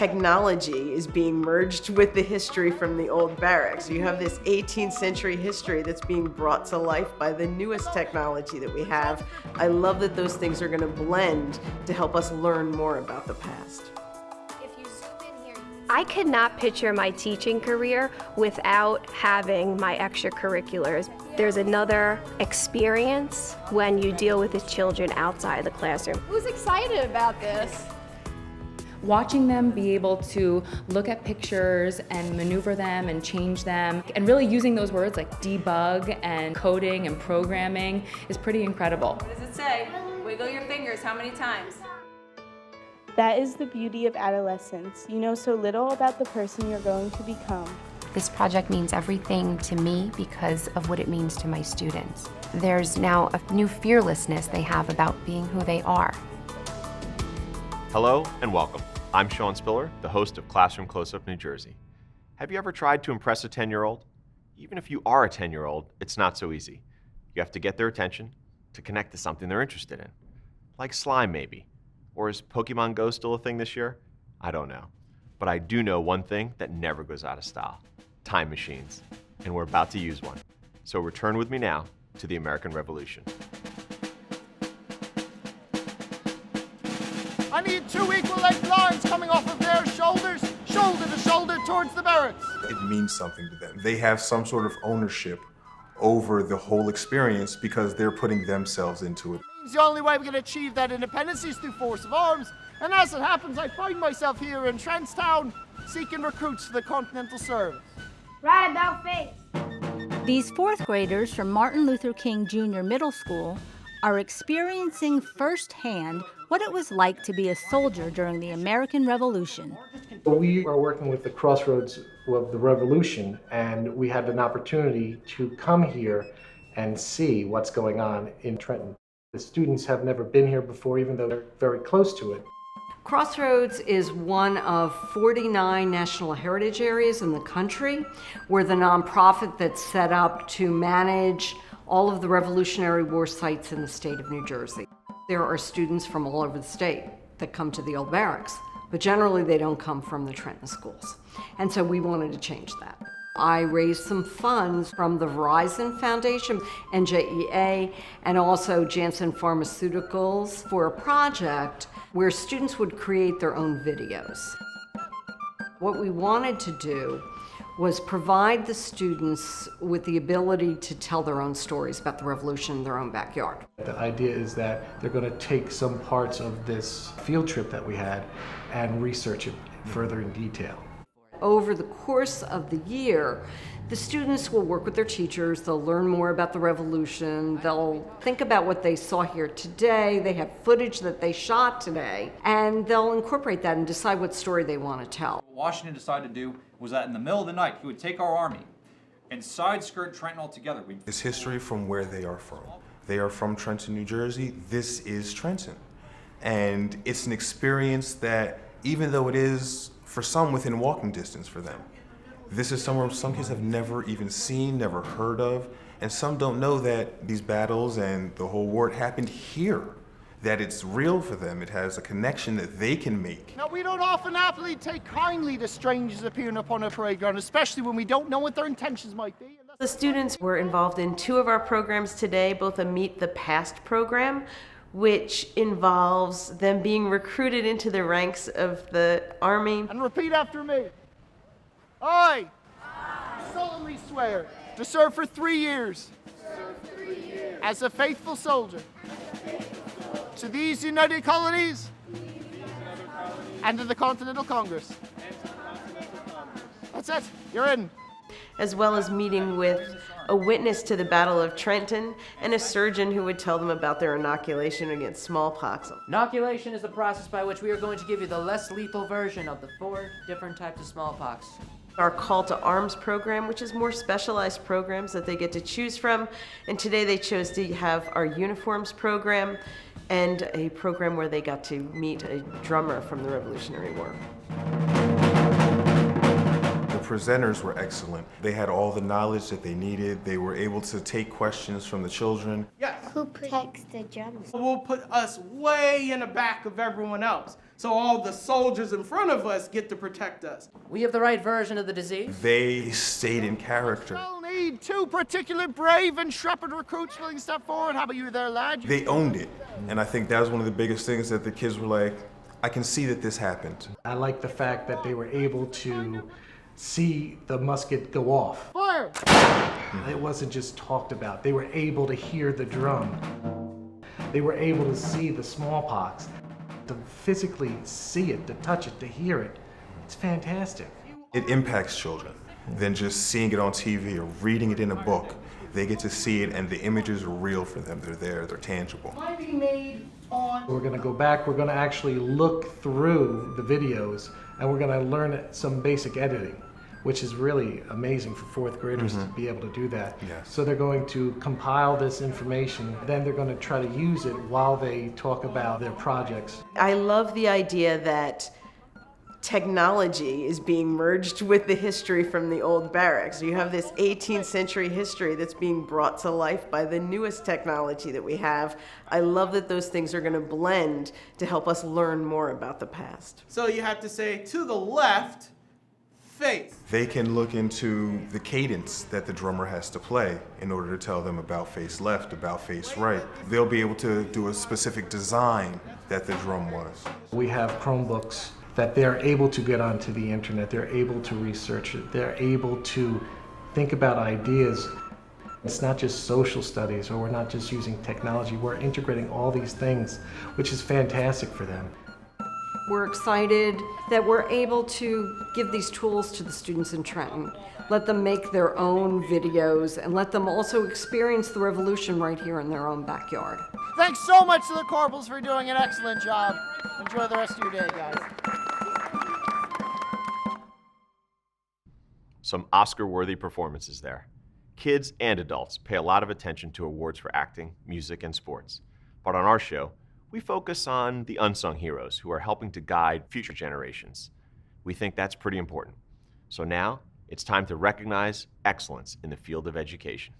technology is being merged with the history from the old barracks. You have this 18th century history that's being brought to life by the newest technology that we have. I love that those things are going to blend to help us learn more about the past. I could not picture my teaching career without having my extracurriculars. There's another experience when you deal with the children outside the classroom. Who's excited about this? Watching them be able to look at pictures and maneuver them and change them, and really using those words like debug and coding and programming is pretty incredible. What does it say? Wiggle your fingers how many times? That is the beauty of adolescence. You know so little about the person you're going to become. This project means everything to me because of what it means to my students. There's now a new fearlessness they have about being who they are. Hello and welcome. I'm Sean Spiller, the host of Classroom Close-Up New Jersey. Have you ever tried to impress a 10-year-old? Even if you are a 10-year-old, it's not so easy. You have to get their attention to connect to something they're interested in. Like slime, maybe. Or is Pokemon Go still a thing this year? I don't know. But I do know one thing that never goes out of style. Time machines. And we're about to use one. So return with me now to the American Revolution. I need two equal-length lines coming off of their shoulders, shoulder to shoulder towards the barracks. It means something to them. They have some sort of ownership over the whole experience because they're putting themselves into it. The only way we're going to achieve that independence is through force of arms. And as it happens, I find myself here in Trentstown seeking recruits for the Continental Service. Right about face. These fourth graders from Martin Luther King Jr. Middle School are experiencing firsthand what it was like to be a soldier during the American Revolution. We are working with the crossroads of the Revolution, and we had an opportunity to come here and see what's going on in Trenton. The students have never been here before, even though they're very close to it. Crossroads is one of 49 national heritage areas in the country. We're the nonprofit that's set up to manage all of the Revolutionary War sites in the state of New Jersey. There are students from all over the state that come to the old barracks, but generally they don't come from the Trenton schools. And so we wanted to change that. I raised some funds from the Verizon Foundation, NJEA, and also Janssen Pharmaceuticals for a project where students would create their own videos. What we wanted to do was provide the students with the ability to tell their own stories about the revolution in their own backyard. The idea is that they're going to take some parts of this field trip that we had and research it further in detail. Over the course of the year, the students will work with their teachers, they'll learn more about the revolution, they'll think about what they saw here today, they have footage that they shot today, and they'll incorporate that and decide what story they want to tell. What Washington decided to do was that in the middle of the night, he would take our army and side-skirt Trenton altogether. It's history from where they are from. They are from Trenton, New Jersey. This is Trenton. And it's an experience that, even though it is for some within walking distance for them, this is somewhere some kids have never even seen, never heard of, and some don't know that these battles and the whole war happened here, that it's real for them. It has a connection that they can make. Now, we don't often happily take kindly to strangers appearing upon a parade ground, especially when we don't know what their intentions might be. The students were involved in two of our programs today, both a Meet the Past program, which involves them being recruited into the ranks of the Army. And repeat after me. I solemnly swear to serve for 3 years as a faithful soldier to these United Colonies and to the Continental Congress. That's it. You're in. As well as meeting with a witness to the Battle of Trenton and a surgeon who would tell them about their inoculation against smallpox. Inoculation is the process by which we are going to give you the less lethal version of the 4 different types of smallpox. Our Call to Arms program, which is more specialized programs that they get to choose from. And today they chose to have our uniforms program and a program where they got to meet a drummer from the Revolutionary War. The presenters were excellent. They had all the knowledge that they needed. They were able to take questions from the children. Yes. Who protects the drummer? We'll put us way in the back of everyone else. so all the soldiers in front of us get to protect us. We have the right version of the disease. They stayed in character. We'll need 2 particular brave and intrepid recruits willing to step forward. How about you there, lad? They owned it. And I think that was one of the biggest things that the kids were like, I can see that this happened. I like the fact that they were able to see the musket go off. Fire! It wasn't just talked about. They were able to hear the drum. They were able to see the smallpox, to physically see it, to touch it, to hear it. It's fantastic. It impacts children than just seeing it on TV or reading it in a book. They get to see it and the images are real for them. They're there, they're tangible. We're going to go back, we're going to actually look through the videos, and we're going to learn some basic editing, which is really amazing for 4th graders to be able to do that. Yes. So they're going to compile this information, then they're going to try to use it while they talk about their projects. I love the idea that technology is being merged with the history from the old barracks. You have this 18th century history that's being brought to life by the newest technology that we have. I love that those things are going to blend to help us learn more about the past. So you have to say, to the left, face. They can look into the cadence that the drummer has to play in order to tell them about face left, about face right. They'll be able to do a specific design that the drum was. We have Chromebooks that they're able to get onto the internet, they're able to research it, they're able to think about ideas. It's not just social studies, or we're not just using technology, we're integrating all these things, which is fantastic for them. We're excited that we're able to give these tools to the students in Trenton, let them make their own videos, and let them also experience the revolution right here in their own backyard. Thanks so much to the corporals for doing an excellent job. Enjoy the rest of your day, guys. Some Oscar-worthy performances there. Kids and adults pay a lot of attention to awards for acting, music, and sports. But on our show, we focus on the unsung heroes who are helping to guide future generations. We think that's pretty important. So now, it's time to recognize excellence in the field of education.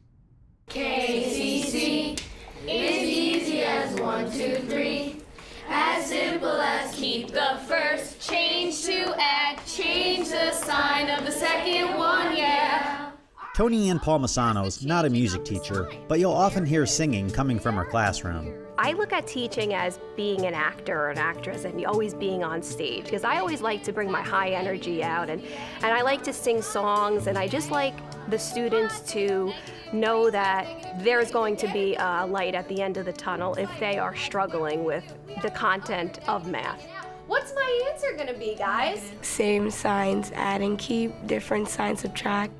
KCC is easy as 1, 2, 3. As simple as keep the first, change to add, change the sign of the second one, yeah. Toni-Ann Palmisano's not a music teacher, but you'll often hear singing coming from her classroom. I look at teaching as being an actor or an actress and always being on stage, because I always like to bring my high energy out, and I like to sing songs, and I just like the students to know that there's going to be a light at the end of the tunnel if they are struggling with the content of math. What's my answer gonna be, guys? Same signs, add and keep, different signs, subtract.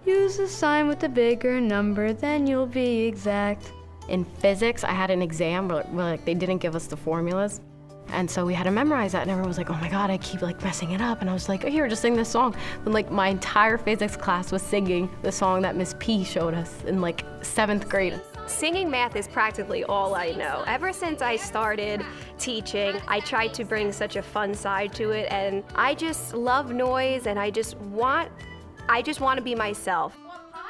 Use a sign with a bigger number, then you'll be exact. In physics, I had an exam where they didn't give us the formulas. And so we had to memorize that, and everyone was like, oh my God, I keep messing it up. And I was like, oh, here, just sing this song. And my entire physics class was singing the song that Miss P showed us in 7th grade. Singing math is practically all I know. Ever since I started teaching, I tried to bring such a fun side to it, and I just love noise, and I just want to be myself.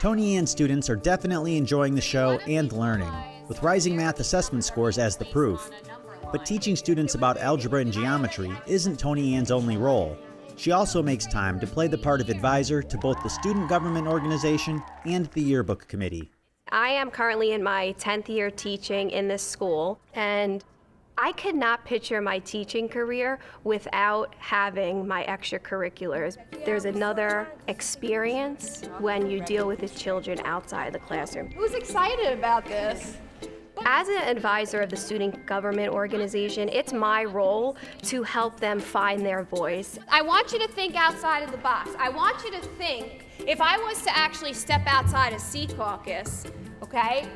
Toni-Ann students are definitely enjoying the show and learning, with rising math assessment scores as the proof. But teaching students about algebra and geometry isn't Toni-Ann's only role. She also makes time to play the part of advisor to both the Student Government Organization and the Yearbook Committee. I am currently in my 10th year teaching in this school, and I could not picture my teaching career without having my extracurriculars. There's another experience when you deal with the children outside the classroom. Who's excited about this? As an advisor of the Student Government Organization, it's my role to help them find their voice. I want you to think outside of the box. I want you to think, if I was to actually step outside of Secaucus, okay,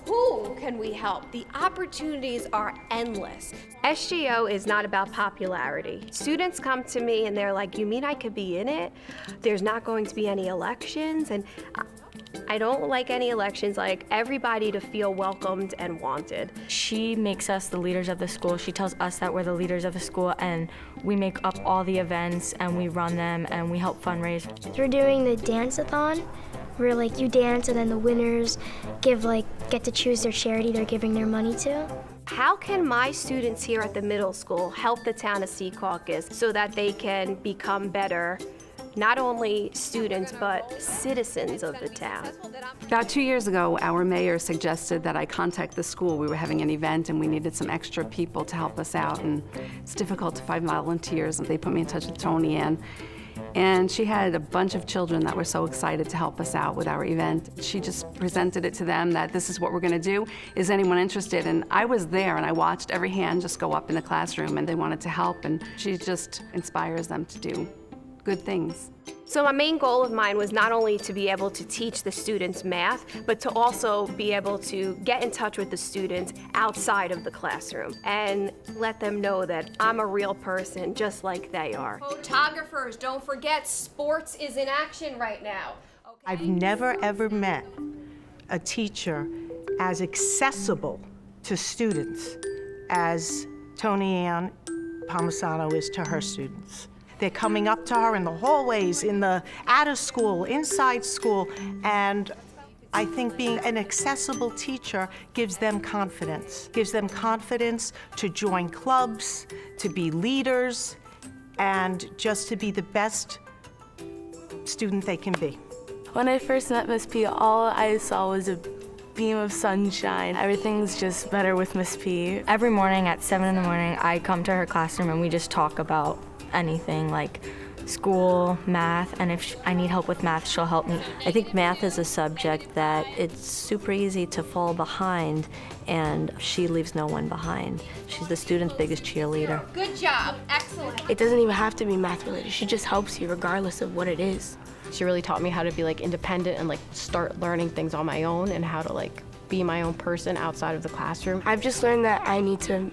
who can we help? The opportunities are endless. SGO is not about popularity. Students come to me and they're like, you mean I could be in it? There's not going to be any elections? And I don't like any elections. I like everybody to feel welcomed and wanted. She makes us the leaders of the school. She tells us that we're the leaders of the school, and we make up all the events and we run them and we help fundraise. We're doing the dance-a-thon, where you dance and then the winners get to choose their charity they're giving their money to. How can my students here at the middle school help the town of Secaucus so that they can become better, not only students, but citizens of the town? About 2 years ago, our mayor suggested that I contact the school. We were having an event and we needed some extra people to help us out, and it's difficult to find volunteers. They put me in touch with Toni-Ann, and she had a bunch of children that were so excited to help us out with our event. She just presented it to them that this is what we're gonna do. Is anyone interested? And I was there and I watched every hand just go up in the classroom, and they wanted to help, and she just inspires them to do good things. So a main goal of mine was not only to be able to teach the students math, but to also be able to get in touch with the students outside of the classroom and let them know that I'm a real person just like they are. Photographers, don't forget, sports is in action right now. Okay? I've never ever met a teacher as accessible to students as Toni-Ann Palmisano is to her students. They're coming up to her in the hallways, out of school, inside school, and I think being an accessible teacher gives them confidence to join clubs, to be leaders, and just to be the best student they can be. When I first met Miss P, all I saw was a beam of sunshine. Everything's just better with Miss P. Every morning at 7 in the morning, I come to her classroom and we just talk about anything like school, math, and if I need help with math, she'll help me. I think math is a subject that it's super easy to fall behind, and she leaves no one behind. She's the student's biggest cheerleader. Good job, excellent. It doesn't even have to be math related. She just helps you regardless of what it is. She really taught me how to be like independent and like start learning things on my own and how to like be my own person outside of the classroom. I've just learned that I need to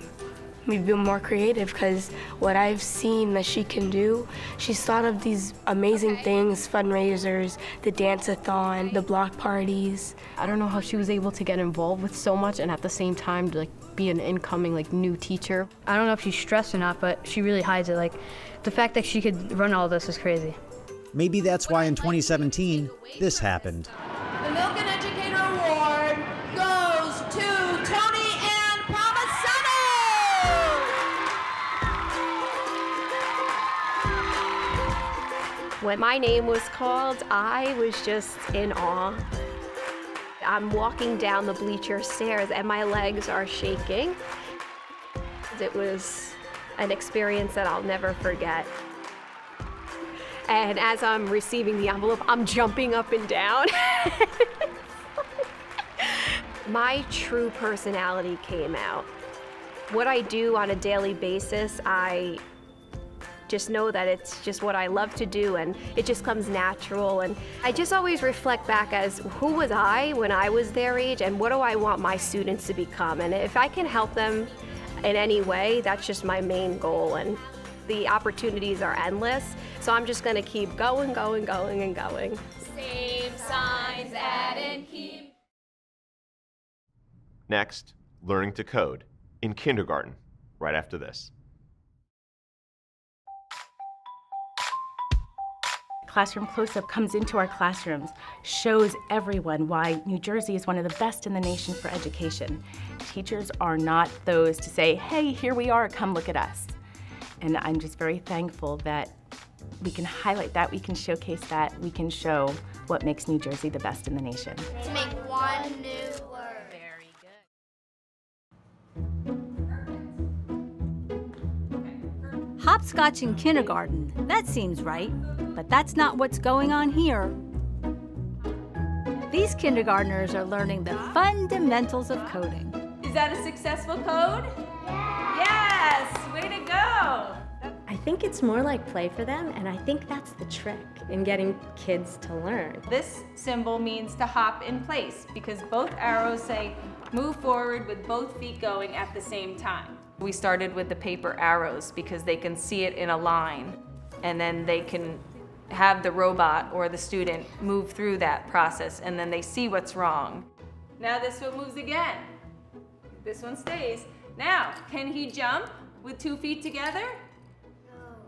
be more creative, because what I've seen that she can do, she's thought of these amazing things, fundraisers, the dance-a-thon, the block parties. I don't know how she was able to get involved with so much and at the same time to like be an incoming like new teacher. I don't know if she's stressed or not, but she really hides it. Like the fact that she could run all this is crazy. Maybe that's why in 2017, this happened. The Milken Award goes to Toni-Ann Palmisano! When my name was called, I was just in awe. I'm walking down the bleacher stairs and my legs are shaking. It was an experience that I'll never forget. And as I'm receiving the envelope, I'm jumping up and down. My true personality came out. What I do on a daily basis, I just know that it's just what I love to do, and it just comes natural. And I just always reflect back as who was I when I was their age, and what do I want my students to become? And if I can help them in any way, that's just my main goal. And the opportunities are endless, so I'm just gonna keep going, going, going, and going. Same signs, add and keep. Next, learning to code in kindergarten, right after this. Classroom Close-Up comes into our classrooms, shows everyone why New Jersey is one of the best in the nation for education. Teachers are not those to say, hey, here we are, come look at us. And I'm just very thankful that we can highlight that, we can showcase that, we can show what makes New Jersey the best in the nation. To make one new word. Very good. Hopscotch in kindergarten, that seems right, but that's not what's going on here. These kindergartners are learning the fundamentals of coding. Is that a successful code? Yes! Way to go! I think it's more like play for them, and I think that's the trick in getting kids to learn. This symbol means to hop in place because both arrows say move forward with both feet going at the same time. We started with the paper arrows because they can see it in a line, and then they can have the robot or the student move through that process, and then they see what's wrong. Now this one moves again. This one stays. Now, can he jump with 2 feet together?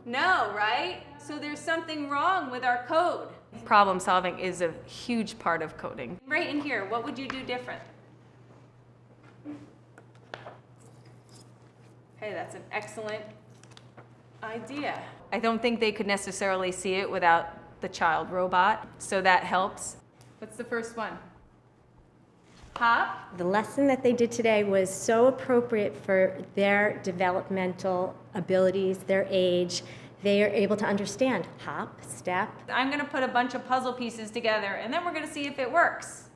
No, right? So there's something wrong with our code. Problem solving is a huge part of coding. Right in here, what would you do different? Hey, that's an excellent idea. I don't think they could necessarily see it without the child robot, so that helps. What's the first one? Hop. The lesson that they did today was so appropriate for their developmental abilities, their age. They are able to understand hop, step. I'm gonna put a bunch of puzzle pieces together and then we're gonna see if it works.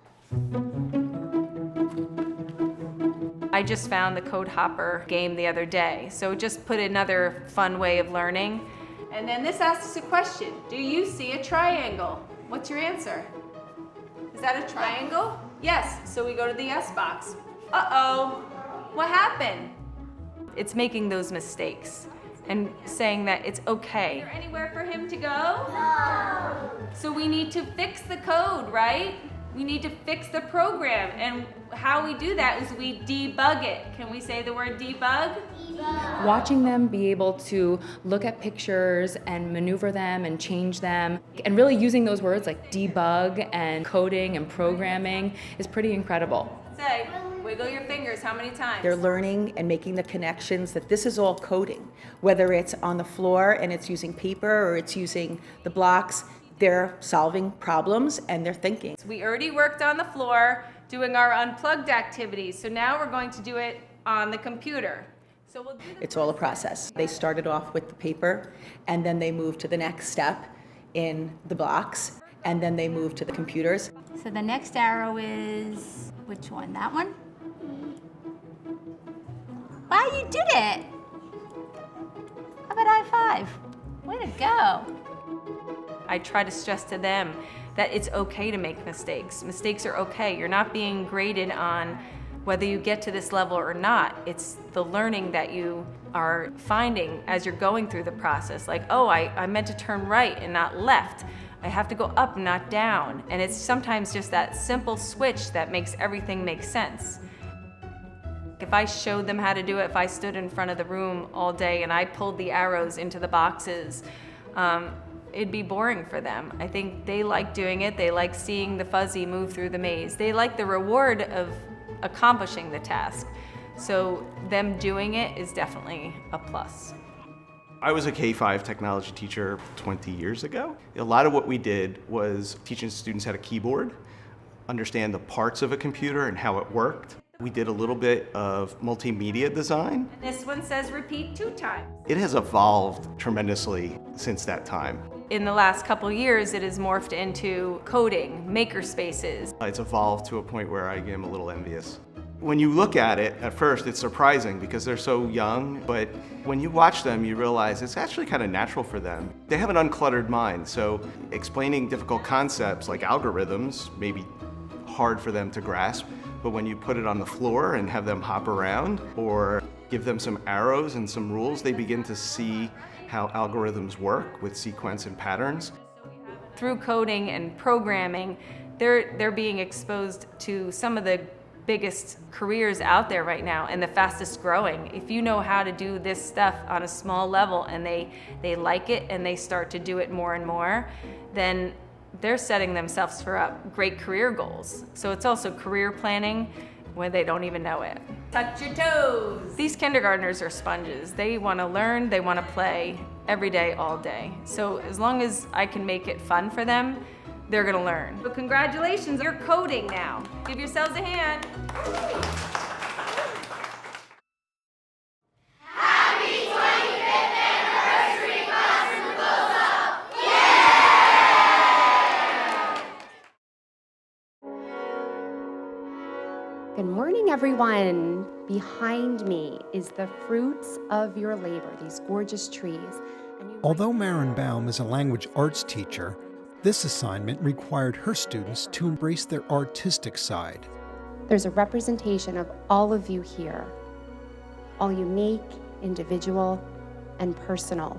I just found the Code Hopper game the other day, so just put another fun way of learning. And then this asks a question. Do you see a triangle? What's your answer? Is that a triangle? Yes, so we go to the yes box. Uh-oh, what happened? It's making those mistakes and saying that it's okay. Is there anywhere for him to go? No. So we need to fix the code, right? We need to fix the program, and how we do that is we debug it. Can we say the word debug? Debug. Watching them be able to look at pictures and maneuver them and change them, and really using those words like debug and coding and programming is pretty incredible. Say, wiggle your fingers, how many times? They're learning and making the connections that this is all coding, whether it's on the floor and it's using paper or it's using the blocks. They're solving problems and they're thinking. We already worked on the floor doing our unplugged activities, so now we're going to do it on the computer. So we'll do It's all a process. They started off with the paper and then they moved to the next step in the blocks and then they moved to the computers. So the next arrow is, which one? That one? Wow, you did it! How about high five? Way to go. I try to stress to them that it's okay to make mistakes. Mistakes are okay. You're not being graded on whether you get to this level or not. It's the learning that you are finding as you're going through the process. Like, oh, I meant to turn right and not left. I have to go up and not down. And it's sometimes just that simple switch that makes everything make sense. If I showed them how to do it, if I stood in front of the room all day and I pulled the arrows into the boxes, it'd be boring for them. I think they like doing it. They like seeing the fuzzy move through the maze. They like the reward of accomplishing the task. So them doing it is definitely a plus. I was a K-5 technology teacher 20 years ago. A lot of what we did was teaching students how to keyboard, understand the parts of a computer and how it worked. We did a little bit of multimedia design. And this one says repeat 2 times. It has evolved tremendously since that time. In the last couple years, it has morphed into coding, maker spaces. It's evolved to a point where I am a little envious. When you look at it, at first it's surprising because they're so young, but when you watch them, you realize it's actually kind of natural for them. They have an uncluttered mind, so explaining difficult concepts like algorithms may be hard for them to grasp, but when you put it on the floor and have them hop around or give them some arrows and some rules, they begin to see how algorithms work with sequence and patterns. Through coding and programming, they're being exposed to some of the biggest careers out there right now and the fastest growing. If you know how to do this stuff on a small level and they like it and they start to do it more and more, then they're setting themselves for up great career goals. So it's also career planning when they don't even know it. Touch your toes. These kindergartners are sponges. They want to learn, they want to play every day, all day. So as long as I can make it fun for them, they're going to learn. So congratulations, you're coding now. Give yourselves a hand. Happy 25th anniversary, Classroom Close-Up! Yay! Good morning, everyone. Behind me is the fruits of your labor, these gorgeous trees. Although Maren Baum is a language arts teacher, this assignment required her students to embrace their artistic side. There's a representation of all of you here, all unique, individual, and personal.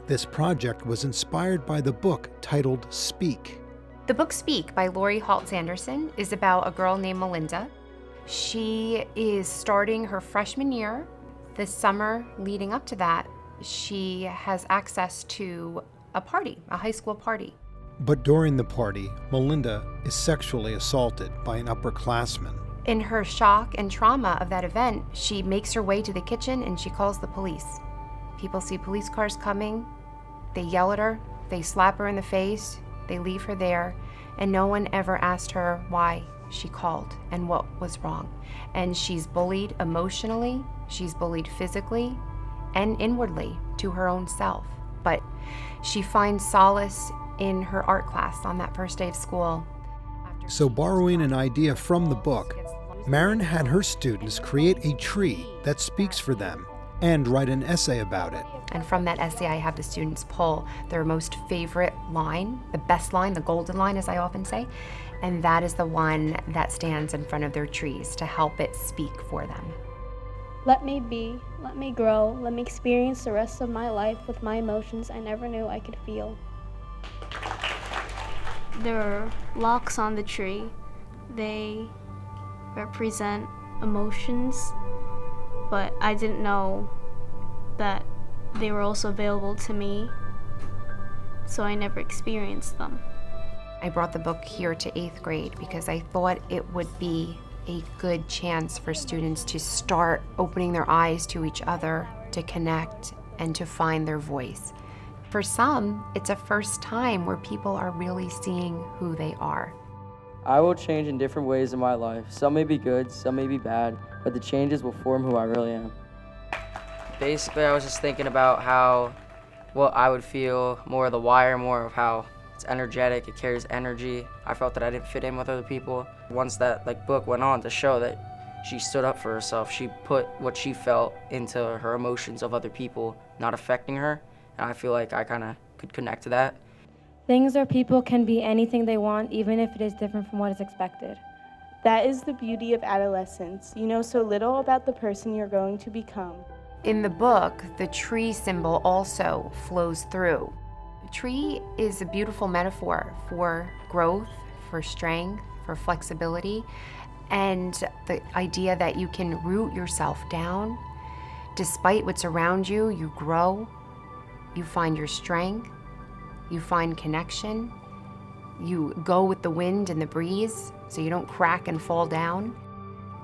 This project was inspired by the book titled Speak. The book Speak by Lori Halt Sanderson is about a girl named Melinda. She is starting her freshman year. This summer leading up to that, she has access to a party, a high school party. But during the party, Melinda is sexually assaulted by an upperclassman. In her shock and trauma of that event, she makes her way to the kitchen and she calls the police. People see police cars coming, they yell at her, they slap her in the face, they leave her there, and no one ever asked her why she called and what was wrong. And she's bullied emotionally, she's bullied physically, and inwardly to her own self. But she finds solace in her art class on that first day of school. So, borrowing an idea from the book, Marin had her students create a tree that speaks for them and write an essay about it. And from that essay, I have the students pull their most favorite line, the best line, the golden line, as I often say, and that is the one that stands in front of their trees to help it speak for them. Let me be, let me grow, let me experience the rest of my life with my emotions I never knew I could feel. There are locks on the tree. They represent emotions, but I didn't know that they were also available to me, so I never experienced them. I brought the book here to 8th grade because I thought it would be a good chance for students to start opening their eyes to each other, to connect, and to find their voice. For some, it's a first time where people are really seeing who they are. I will change in different ways in my life. Some may be good, some may be bad, but the changes will form who I really am. Basically, I was just thinking about how, what I would feel, more of the wire, more of how it's energetic, it carries energy. I felt that I didn't fit in with other people. Once that book went on to show that she stood up for herself, she put what she felt into her emotions of other people, not affecting her, and I feel like I kind of could connect to that. Things or people can be anything they want, even if it is different from what is expected. That is the beauty of adolescence. You know so little about the person you're going to become. In the book, the tree symbol also flows through. The tree is a beautiful metaphor for growth, for strength, for flexibility, and the idea that you can root yourself down. Despite what's around you, you grow, you find your strength, you find connection, you go with the wind and the breeze so you don't crack and fall down.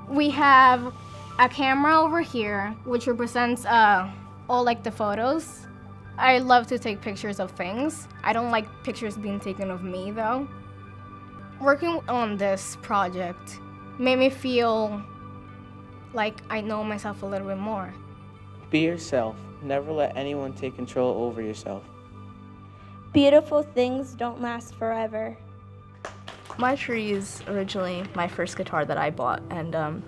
We have a camera over here, which represents all like the photos. I love to take pictures of things. I don't like pictures being taken of me though. Working on this project made me feel like I know myself a little bit more. Be yourself. Never let anyone take control over yourself. Beautiful things don't last forever. My tree is originally my first guitar that I bought, and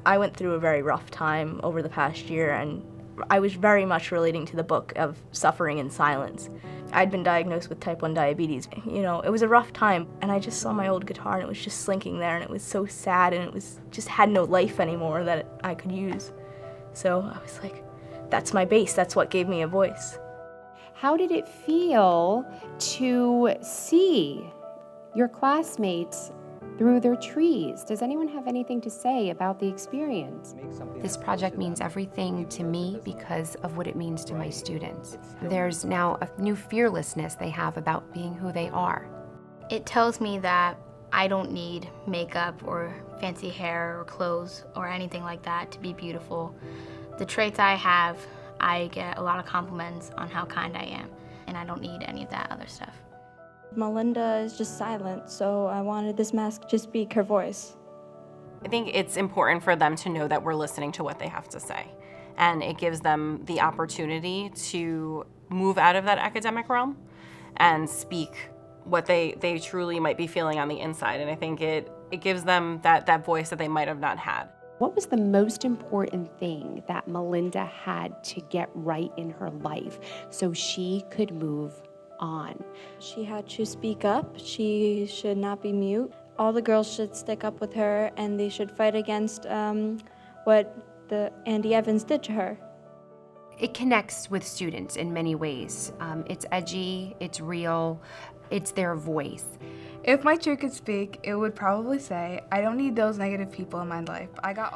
I went through a very rough time over the past year, and I was very much relating to the book of suffering in silence. I'd been diagnosed with type 1 diabetes. You know, it was a rough time, and I just saw my old guitar, and it was just slinking there, and it was so sad, and it was just had no life anymore that I could use. So I was like, that's my bass, that's what gave me a voice. How did it feel to see your classmates through their trees? Does anyone have anything to say about the experience? This project means everything to me because of what it means to my students. There's now a new fearlessness they have about being who they are. It tells me that I don't need makeup or fancy hair or clothes or anything like that to be beautiful. The traits I have, I get a lot of compliments on how kind I am, and I don't need any of that other stuff. Melinda is just silent, so I wanted this mask to speak her voice. I think it's important for them to know that we're listening to what they have to say. And it gives them the opportunity to move out of that academic realm and speak what they truly might be feeling on the inside. And I think it gives them that voice that they might have not had. What was the most important thing that Melinda had to get right in her life so she could move on? She had to speak up. She should not be mute. All the girls should stick up with her, and they should fight against what Andy Evans did to her. It connects with students in many ways. It's edgy, it's real, it's their voice. If my tree could speak, it would probably say, I don't need those negative people in my life.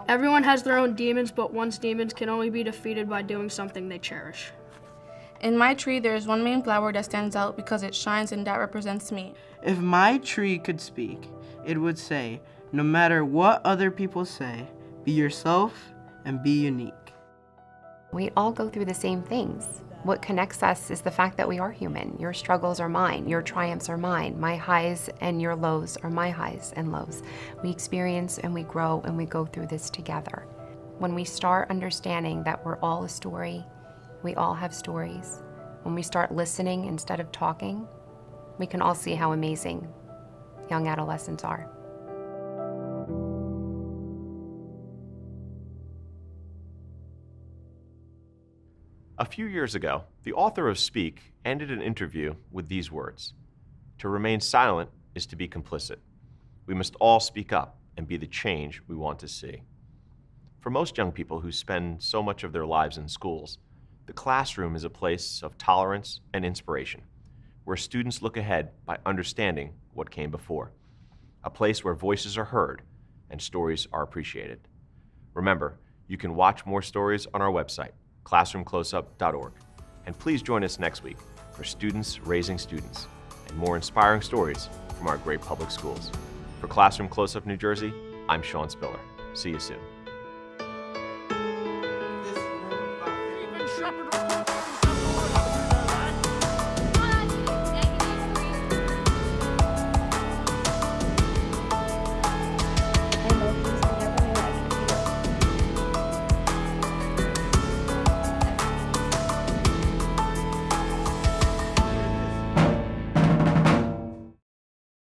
Everyone has their own demons, but one's demons can only be defeated by doing something they cherish. In my tree, there is one main flower that stands out because it shines, and that represents me. If my tree could speak, it would say, No matter what other people say, be yourself and be unique. We all go through the same things. What connects us is the fact that we are human. Your struggles are mine, your triumphs are mine. My highs and your lows are my highs and lows. We experience and we grow and we go through this together. When we start understanding that we're all a story, we all have stories. When we start listening instead of talking, we can all see how amazing young adolescents are. A few years ago, the author of Speak ended an interview with these words: "To remain silent is to be complicit. We must all speak up and be the change we want to see." For most young people who spend so much of their lives in schools, the classroom is a place of tolerance and inspiration, where students look ahead by understanding what came before, a place where voices are heard and stories are appreciated. Remember, you can watch more stories on our website, classroomcloseup.org. And please join us next week for Students Raising Students and more inspiring stories from our great public schools. For Classroom Close-Up New Jersey, I'm Sean Spiller. See you soon.